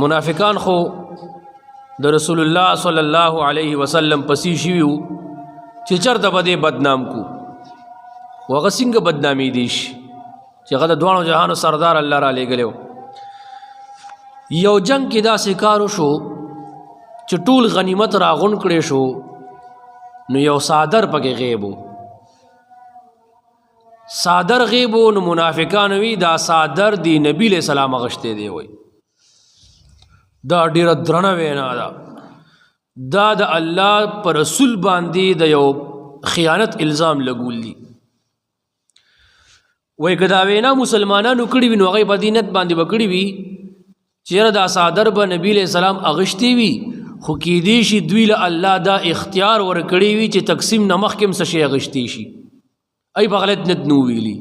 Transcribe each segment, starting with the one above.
منافقان خو د رسول الله صلی الله علیه وسلم پسې شویو چې چرته به دې بدنام کو وغه څنګه بدنامي دي شي چې هغه د دوانو جهانو سردار الله را لېږلی یو جنگ کې داسې کار وشو چې ټول غنیمت راغونډ کړی شو نو یو صادر پکې غیب و صادر غیب و نو منافقان وی دا صادر دی نبی علیہ السلام اغشته دی وی دا ډیره درنه وینا دا د الله پر رسول باندې د یو خیانت الزام لګول دي وای کدا وینا مسلمانانو کړي وي نو هغه په دینت باندې وکړي وي چیرې دا صادر به نبی علیہ السلام اغشتي وي خو کې دي شي دوی له الله دا اختیار ور کړی وي چې تقسیم نمخ کې څه شي اغشتي شي ای په غلط نت نو ویلی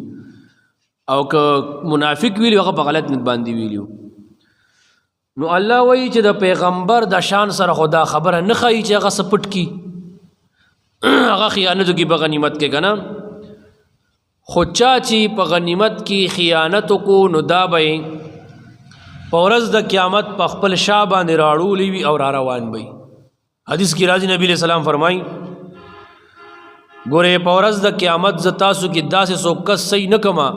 او که منافق ویلی هغه په غلط نت باندې ویلیو نو الله وایي چې د پیغمبر د شان سره خدا خبره نه خایي چې هغه سپټ کی هغه خیانت کی په غنیمت کې کنه خو چا چې په غنیمت کې خیانت کو نو دا به په ورځ د قیامت په خپل شا باندې راړولې وي او را روان وي حدیث کې راځي نبی علیہ السلام فرمایي ګوره په ورځ د قیامت ز تاسو کې داسې څوک کس صحیح نه کما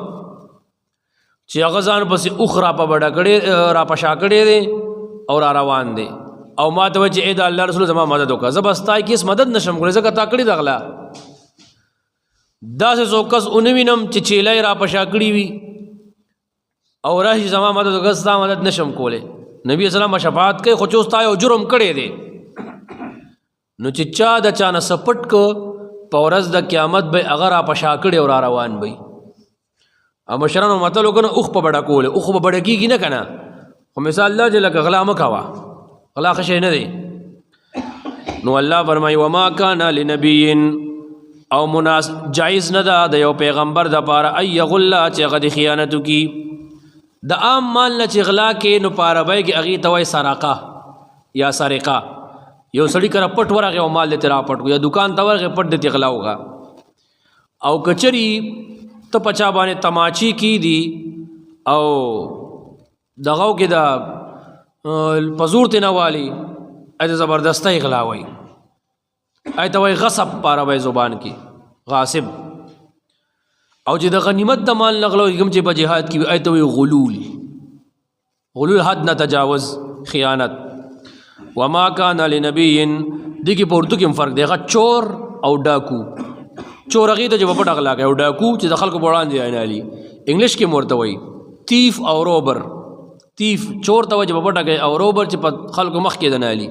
چې هغه ځان پسې اوښ را په بډه کړی را په شا کړی دی او را روان دی او ما ته وایي چې ای د الله رسول زما مدد وکړه زه به ستا هېڅ مدد نشم کړی ځکه تا کړې د غلا داسې څوک کس ونه وینم چې چیلی را په شا کړي وي او راشي زما مدد وکړه ستا مدد نشم کولی نبي اسلام شفاعت کوي خو چې اوس تا یو جرم کړی دی نو چې چا د چا نه سپټ کو په ورځ د قیامت به هغه را په شا کړی او را روان وي او مشرانو متل وکړه اوښ په بډه کولی اوښ به بډه کېږي نه که نه خو مثال الله چې لکه غلا مه کوه غلا ښه شی نه دی نو الله فرمایي وما کان لنبي او جایز نه ده د یو پیغمبر دپاره ان یغله چې هغه د خیانت وکړي د عام مال نه چې غلا کې نو په عربۍ کې هغې ته وایي سراقه یا سرقه یو سړي کره پټ ورغی او مال دې راپټ کو یا دکان ته ورغی پټ دې غلا وکړه او کچري ته پچا باندې تماچی کی دي او دغه کې دا پزور ته نه والی اته زبردستۍ غلا وای اته وای غصب پاره وای زبان کې غاصب او چې د غنیمت د مال نغلو کوم چې په جهاد کې اته وای غلول حد نه تجاوز خیانت وما کان لنبی دغه پورتو کې فرق دی غا چور او ډاکو چور هغې ته چې په پټه غلا کوي او ډاکو چې د خلکو په وړاندې عینالي انګلیش کې ورته وایي تیف او روبر تیف چور ته وایي چې په پټه کوي او روبر چې په خلکو مخ کې د نالي